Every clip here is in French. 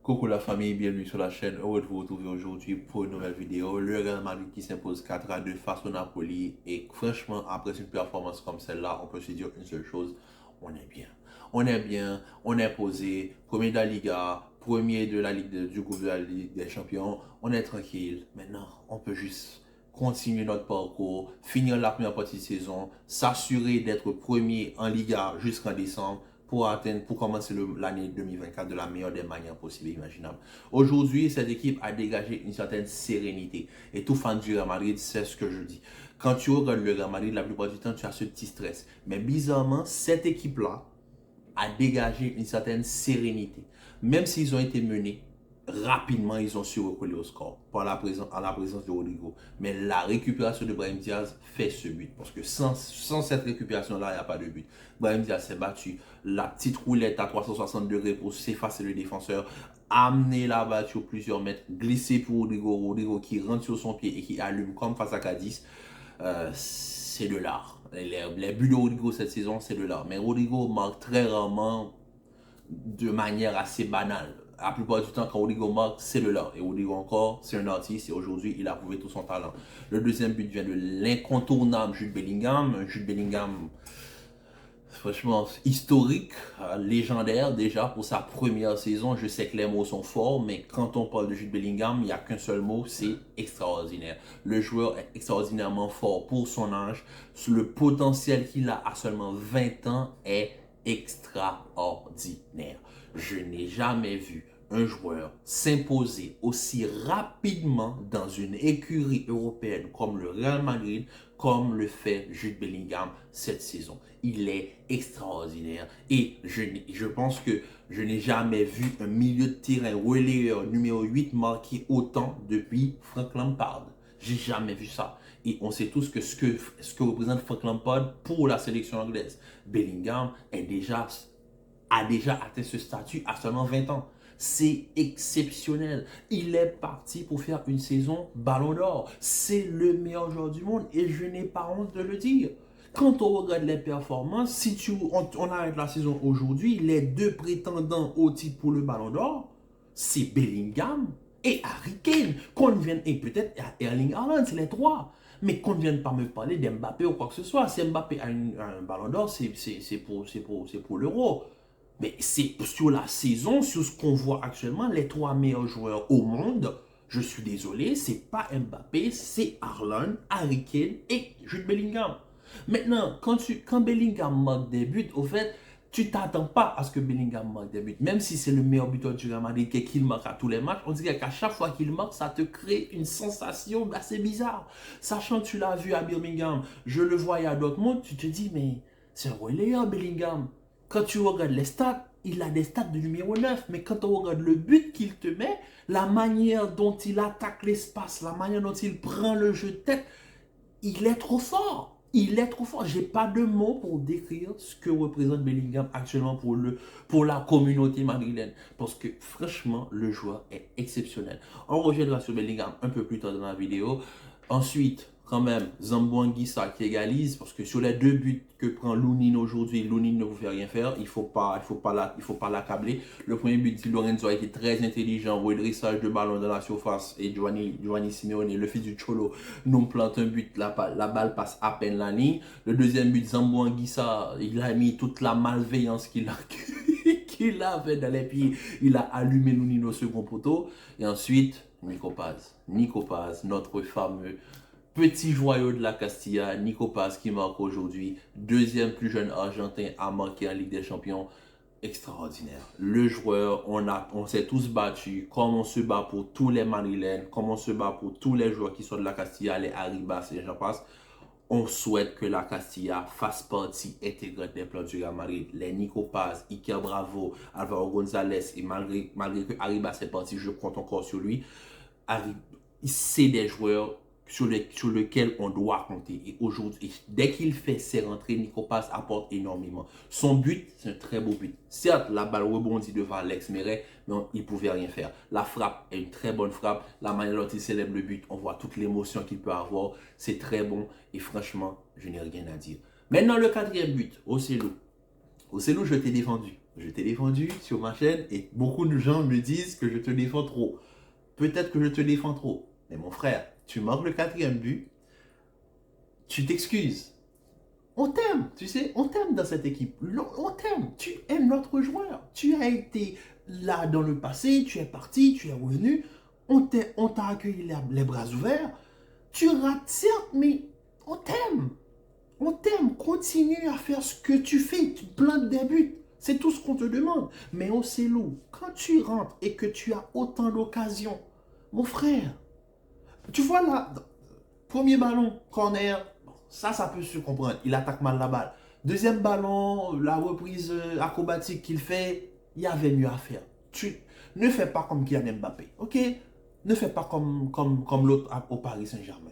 Coucou la famille, bienvenue sur la chaîne. Heureux de vous retrouver aujourd'hui pour une nouvelle vidéo. Le Real Madrid qui s'impose 4-2 face au Napoli. Et franchement, après une performance comme celle-là, on peut se dire une seule chose, on est bien. On est bien, on est posé, premier de la Liga, premier de la du groupe de la Ligue des Champions. On est tranquille. Maintenant, on peut juste continuer notre parcours, finir la première partie de saison, s'assurer d'être premier en Liga jusqu'en décembre pour commencer l'année 2024 de la meilleure des manières possibles et imaginables. Aujourd'hui, cette équipe a dégagé une certaine sérénité. Et tout fan du Real Madrid sait ce que je dis. Quand tu regardes le Real Madrid, la plupart du temps, tu as ce petit stress. Mais bizarrement, cette équipe-là a dégagé une certaine sérénité. Même s'ils ont été menés, rapidement, ils ont su recoller au score en la présence de Rodrigo. Mais la récupération de Brahim Diaz fait ce but. Parce que sans cette récupération-là, il n'y a pas de but. Brahim Diaz s'est battu. La petite roulette à 360 degrés pour s'effacer le défenseur. Amener la balle sur plusieurs mètres. Glisser pour Rodrigo. Rodrigo qui rentre sur son pied et qui allume comme face à Cadiz. C'est de l'art. Les buts de Rodrigo cette saison, c'est de l'art. Mais Rodrigo marque très rarement de manière assez banale. La plupart du temps, quand Rodrigo marque, c'est le là. Et Rodrigo encore, c'est un artiste. Et aujourd'hui, il a prouvé tout son talent. Le deuxième but vient de l'incontournable Jude Bellingham. Jude Bellingham, franchement, historique, légendaire déjà pour sa première saison. Je sais que les mots sont forts, mais quand on parle de Jude Bellingham, il n'y a qu'un seul mot, c'est extraordinaire. Le joueur est extraordinairement fort pour son âge. Le potentiel qu'il a à seulement 20 ans est extraordinaire. Je n'ai jamais vu un joueur s'imposer aussi rapidement dans une écurie européenne comme le Real Madrid, comme le fait Jude Bellingham cette saison. Il est extraordinaire et je pense que je n'ai jamais vu un milieu de terrain relayeur numéro 8 marquer autant depuis Frank Lampard. J'ai jamais vu ça. Et on sait tous que ce que représente Frank Lampard pour la sélection anglaise. Bellingham a déjà atteint ce statut à seulement 20 ans. C'est exceptionnel. Il est parti pour faire une saison Ballon d'Or. C'est le meilleur joueur du monde et je n'ai pas honte de le dire. Quand on regarde les performances, si on arrête la saison aujourd'hui, les deux prétendants au titre pour le Ballon d'Or, c'est Bellingham et Harry Kane. Et peut-être Erling Haaland, c'est les trois. Mais qu'on ne vienne pas me parler d'Mbappé ou quoi que ce soit. Si Mbappé a un Ballon d'Or, c'est pour l'Euro. Mais c'est sur la saison, sur ce qu'on voit actuellement, les trois meilleurs joueurs au monde, je suis désolé, c'est pas Mbappé, c'est Haaland, Harry Kane et Jude Bellingham. Maintenant, quand Bellingham marque des buts, au fait, tu t'attends pas à ce que Bellingham marque des buts. Même si c'est le meilleur buteur du Real Madrid et qu'il marque à tous les matchs, on dirait qu'à chaque fois qu'il marque, ça te crée une sensation assez bizarre. Sachant que tu l'as vu à Birmingham, je le voyais à Dortmund, tu te dis, mais c'est un relayeur Bellingham. Quand tu regardes les stats, il a des stats de numéro 9. Mais quand on regarde le but qu'il te met, la manière dont il attaque l'espace, la manière dont il prend le jeu de tête, il est trop fort. Il est trop fort. J'ai pas de mots pour décrire ce que représente Bellingham actuellement pour la communauté madrilène. Parce que franchement, le joueur est exceptionnel. On reviendra sur Bellingham un peu plus tard dans la vidéo. Ensuite, quand même, Zambo Anguissa qui égalise, parce que sur les deux buts que prend Lounine aujourd'hui, Lounine ne vous fait rien faire, il faut pas l'accabler. Le premier but de Lorenzo a été très intelligent, redressage de ballon dans la surface, et Giovanni Simeone, le fils du Cholo, nous plante un but, la balle passe à peine la ligne. Le deuxième but, Zambo Anguissa, il a mis toute la malveillance qu'il avait dans les pieds, il a allumé Lounine au second poteau, et ensuite, Nico Paz, notre fameux petit joyau de la Castilla, Nico Paz qui marque aujourd'hui, deuxième plus jeune argentin à marquer en Ligue des Champions. Extraordinaire. Le joueur, on s'est tous battus, comme on se bat pour tous les Madrilènes, comme on se bat pour tous les joueurs qui sont de la Castilla, les Arribas et j'en passe. On souhaite que la Castilla fasse partie intégrante des plans du Real Madrid. Les Nico Paz, Iker Bravo, Alvaro González, et malgré que Arribas est parti, je compte encore sur lui. C'est des joueurs sur lequel on doit compter. Et aujourd'hui, dès qu'il fait ses rentrées, Nico Paz apporte énormément. Son but, c'est un très beau but. Certes, la balle rebondit devant Alex Meret, mais il ne pouvait rien faire. La frappe est une très bonne frappe. La manière dont il célèbre le but, on voit toute l'émotion qu'il peut avoir. C'est très bon. Et franchement, je n'ai rien à dire. Maintenant, le quatrième but, Ocelo. Ocelo, je t'ai défendu. Je t'ai défendu sur ma chaîne et beaucoup de gens me disent que je te défends trop. Peut-être que je te défends trop. Mais mon frère, tu marques le quatrième but, tu t'excuses. On t'aime, tu sais, on t'aime dans cette équipe. On t'aime, tu es notre joueur. Tu as été là dans le passé, tu es parti, tu es revenu. On t'a accueilli les bras ouverts. Tu rates certes, mais on t'aime. On t'aime. Continue à faire ce que tu fais. Tu plantes des buts. C'est tout ce qu'on te demande. Mais Ocellou, quand tu rentres et que tu as autant d'occasions, mon frère, tu vois là, premier ballon, corner, ça peut se comprendre. Il attaque mal la balle. Deuxième ballon, la reprise acrobatique qu'il fait, il y avait mieux à faire. Tu ne fais pas comme Kylian Mbappé, ok? Ne fais pas comme l'autre au Paris Saint-Germain.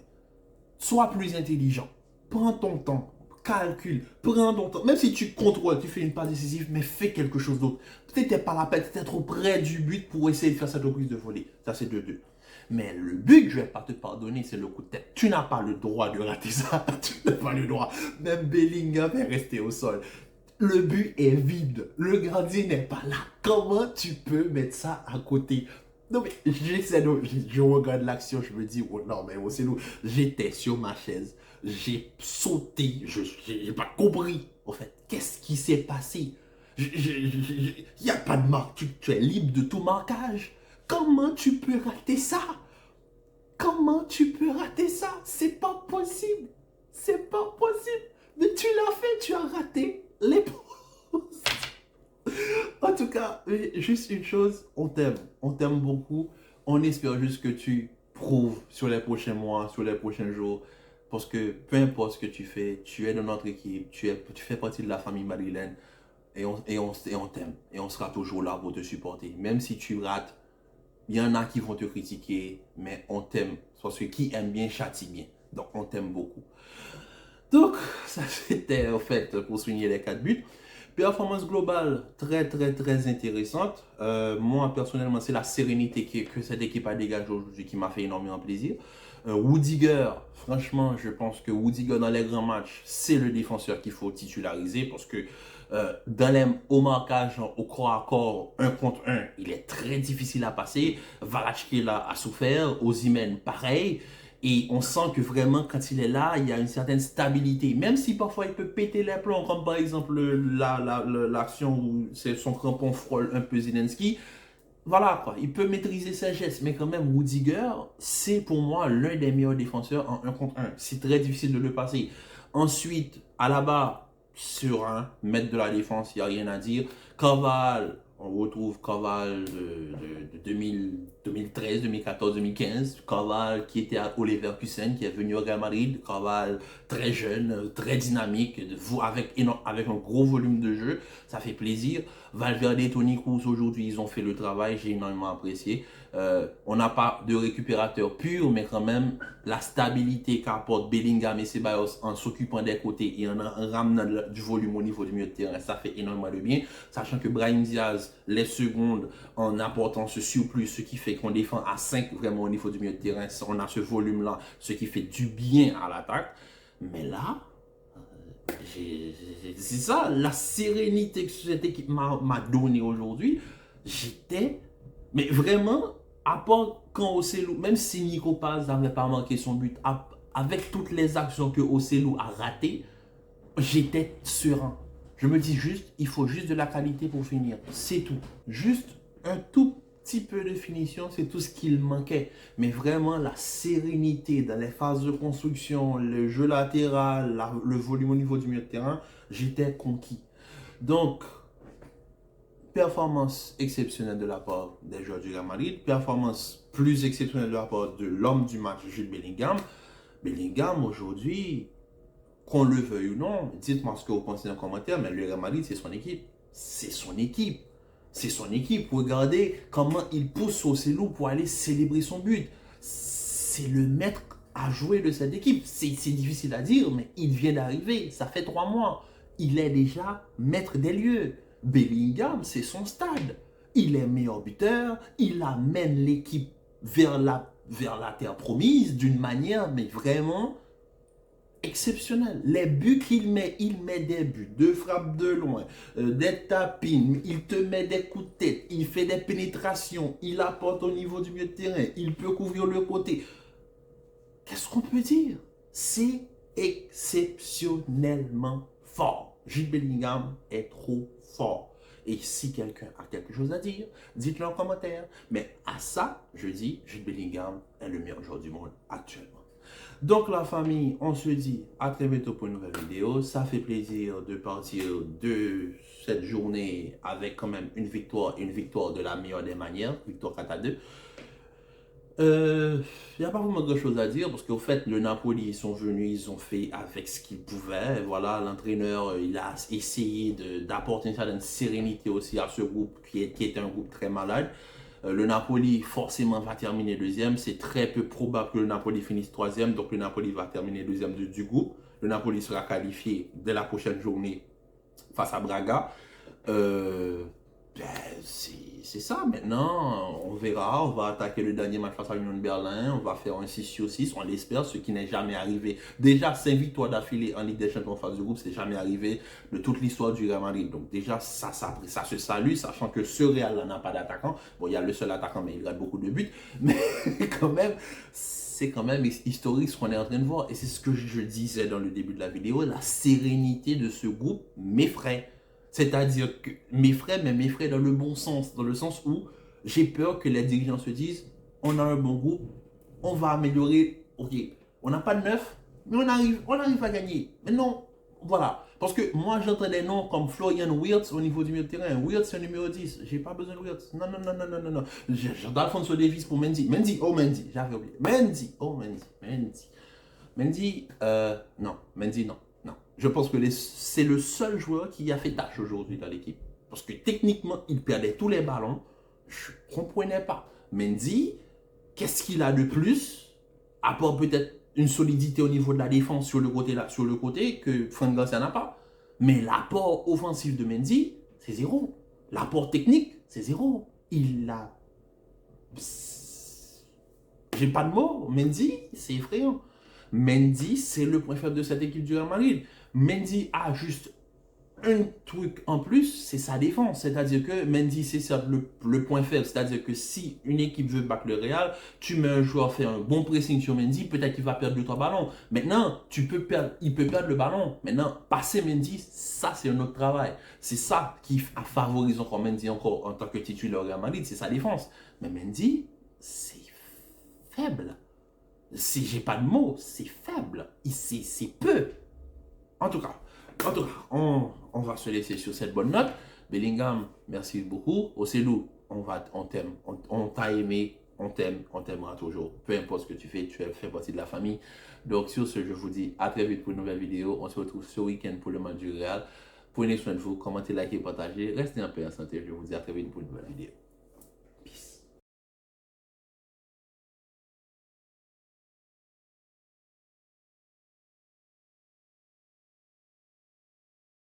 Sois plus intelligent. Prends ton temps. Calcule. Prends ton temps. Même si tu contrôles, tu fais une passe décisive, mais fais quelque chose d'autre. Peut-être que tu n'es pas la peine, tu es trop près du but pour essayer de faire cette reprise de volée. Ça, c'est 2-2. Mais le but, je ne vais pas te pardonner, c'est le coup de tête. Tu n'as pas le droit de rater ça. Tu n'as pas le droit. Même Bellingham est resté au sol. Le but est vide. Le gardien n'est pas là. Comment tu peux mettre ça à côté? Non, mais je regarde l'action, je me dis, oh non, mais c'est nous. J'étais sur ma chaise, j'ai sauté, je n'ai pas compris, en fait. Qu'est-ce qui s'est passé? Il n'y a pas de marque, tu es libre de tout marquage. Comment tu peux rater ça? Comment tu peux rater ça? C'est pas possible. C'est pas possible. Mais tu l'as fait, tu as raté les pauses. En tout cas, juste une chose, on t'aime beaucoup. On espère juste que tu prouves sur les prochains mois, sur les prochains jours, parce que peu importe ce que tu fais, tu es dans notre équipe, tu fais partie de la famille madrilène et on t'aime. Et on sera toujours là pour te supporter. Même si tu rates, il y en a qui vont te critiquer, mais on t'aime. Parce que qui aime bien châtie bien. Donc on t'aime beaucoup. Donc, ça c'était en fait pour souligner les 4 buts. Performance globale très très très intéressante. Moi personnellement, c'est la sérénité que cette équipe a dégagée aujourd'hui qui m'a fait énormément plaisir. Rudiger, franchement, je pense que Rudiger dans les grands matchs, c'est le défenseur qu'il faut titulariser parce que au marquage, au corps à corps, un contre un, il est très difficile à passer. Kvaratskhelia a souffert, Osimhen pareil. Et on sent que vraiment, quand il est là, il y a une certaine stabilité. Même si parfois il peut péter les plombs, comme par exemple l'action où son crampon frôle un peu Zelensky. Voilà quoi, il peut maîtriser ses gestes, mais quand même, Rudiger, c'est pour moi l'un des meilleurs défenseurs en 1 contre 1. C'est très difficile de le passer. Ensuite, à la barre, sur un maître de la défense, il n'y a rien à dire. Carval, on retrouve Carval de 2013, 2014, 2015. Carval qui était à Leverkusen, qui est venu au Real Madrid. Carval très jeune, très dynamique, avec un gros volume de jeu. Ça fait plaisir. Valverde et Toni Kroos aujourd'hui, ils ont fait le travail, j'ai énormément apprécié. On n'a pas de récupérateur pur, mais quand même, la stabilité qu'apportent Bellingham et Ceballos en s'occupant des côtés et en ramenant du volume au niveau du milieu de terrain, ça fait énormément de bien. Sachant que Brahim Diaz, les secondes, en apportant ce surplus, ce qui fait qu'on défend à 5 vraiment au niveau du milieu de terrain, on a ce volume-là, ce qui fait du bien à l'attaque. Mais là, c'est ça, la sérénité que cette équipe m'a donnée aujourd'hui. J'étais, mais vraiment, à part quand Ocellou, même si Nico Paz n'avait pas marqué son but, avec toutes les actions que Ocellou a ratées, j'étais serein. Je me dis juste, il faut juste de la qualité pour finir. C'est tout. Juste un tout petit peu de finition, c'est tout ce qu'il manquait. Mais vraiment, la sérénité dans les phases de construction, le jeu latéral, le volume au niveau du milieu de terrain, j'étais conquis. Donc, performance exceptionnelle de la part des joueurs du Real Madrid, performance plus exceptionnelle de la part de l'homme du match, Jude Bellingham. Bellingham, aujourd'hui, qu'on le veuille ou non, dites-moi ce que vous pensez dans les commentaires, mais le Real Madrid, c'est son équipe. C'est son équipe. C'est son équipe. Regardez comment il pousse Ocellou pour aller célébrer son but. C'est le maître à jouer de cette équipe. C'est difficile à dire, mais il vient d'arriver. Ça fait 3 mois. Il est déjà maître des lieux. Bellingham, c'est son stade. Il est meilleur buteur. Il amène l'équipe vers la terre promise d'une manière, mais vraiment exceptionnel. Les buts qu'il met, il met des buts, de frappes de loin, des tapines, il te met des coups de tête, il fait des pénétrations, il apporte au niveau du milieu de terrain, il peut couvrir le côté. Qu'est-ce qu'on peut dire? C'est exceptionnellement fort. Jude Bellingham est trop fort. Et si quelqu'un a quelque chose à dire, dites-le en commentaire. Mais à ça, je dis, Jude Bellingham est le meilleur joueur du monde actuellement. Donc la famille, on se dit à très bientôt pour une nouvelle vidéo. Ça fait plaisir de partir de cette journée avec quand même une victoire de la meilleure des manières, victoire 4-2. Il n'y a pas vraiment grand chose à dire parce qu'au fait, le Napoli, ils sont venus, ils ont fait avec ce qu'ils pouvaient. Et voilà, l'entraîneur, il a essayé d'apporter une certaine sérénité aussi à ce groupe qui était un groupe très malade. Le Napoli forcément va terminer deuxième. C'est très peu probable que le Napoli finisse troisième. Donc le Napoli va terminer deuxième du groupe. Le Napoli sera qualifié dès la prochaine journée face à Braga. Ben, c'est ça. Maintenant, on verra. On va attaquer le dernier match face à l'Union de Berlin. On va faire un 6-6. On l'espère, ce qui n'est jamais arrivé. Déjà, 5 victoires d'affilée en Ligue des Champions face du groupe, c'est jamais arrivé de toute l'histoire du Real Madrid. Donc déjà, ça se salue, sachant que ce Real-là n'a pas d'attaquant. Bon, il y a le seul attaquant, mais il rate beaucoup de buts. Mais quand même, c'est quand même historique ce qu'on est en train de voir. Et c'est ce que je disais dans le début de la vidéo. La sérénité de ce groupe m'effraie. C'est-à-dire que mes frères dans le bon sens, dans le sens où j'ai peur que les dirigeants se disent, on a un bon groupe, on va améliorer, ok, on n'a pas de neuf, mais on arrive à gagner. Mais non, voilà. Parce que moi, j'entends des noms comme Florian Wirtz au niveau du milieu de terrain. Wirtz, c'est le numéro 10. J'ai pas besoin de Wirtz. Non, non, non, non, non, non, non. J'entends Alphonso Davies pour Mendy. Mendy, j'avais oublié. Mendy, non. Mendy, non. Non. Je pense que c'est le seul joueur qui a fait tâche aujourd'hui dans l'équipe. Parce que techniquement, il perdait tous les ballons. Je ne comprenais pas. Mendy, qu'est-ce qu'il a de plus? À part peut-être une solidité au niveau de la défense sur le côté que Franck Garcia n'a pas. Mais l'apport offensif de Mendy, c'est zéro. L'apport technique, c'est zéro. Il a... J'ai pas de mots. Mendy, c'est effrayant. Mendy, c'est le point faible de cette équipe du Real Madrid. Mendy a juste un truc en plus, c'est sa défense. C'est-à-dire que Mendy, c'est ça le point faible. C'est-à-dire que si une équipe veut battre le Real, tu mets un joueur faire un bon pressing sur Mendy, peut-être qu'il va perdre 2-3 ballons. Maintenant, il peut perdre le ballon. Maintenant, passer Mendy, ça, c'est un autre travail. C'est ça qui favorise encore Mendy encore en tant que titulaire au Real Madrid, c'est sa défense. Mais Mendy, c'est faible. J'ai pas de mots, c'est faible. C'est peu. En tout cas, on va se laisser sur cette bonne note. Bellingham, merci beaucoup. Océdou, on t'aime, on t'a aimé, on t'aime, on t'aimera toujours. Peu importe ce que tu fais fais partie de la famille. Donc sur ce, je vous dis à très vite pour une nouvelle vidéo. On se retrouve ce week-end pour le match du Real. Prenez soin de vous, commentez, likez, partagez. Restez en paix et en santé. Je vous dis à très vite pour une nouvelle vidéo.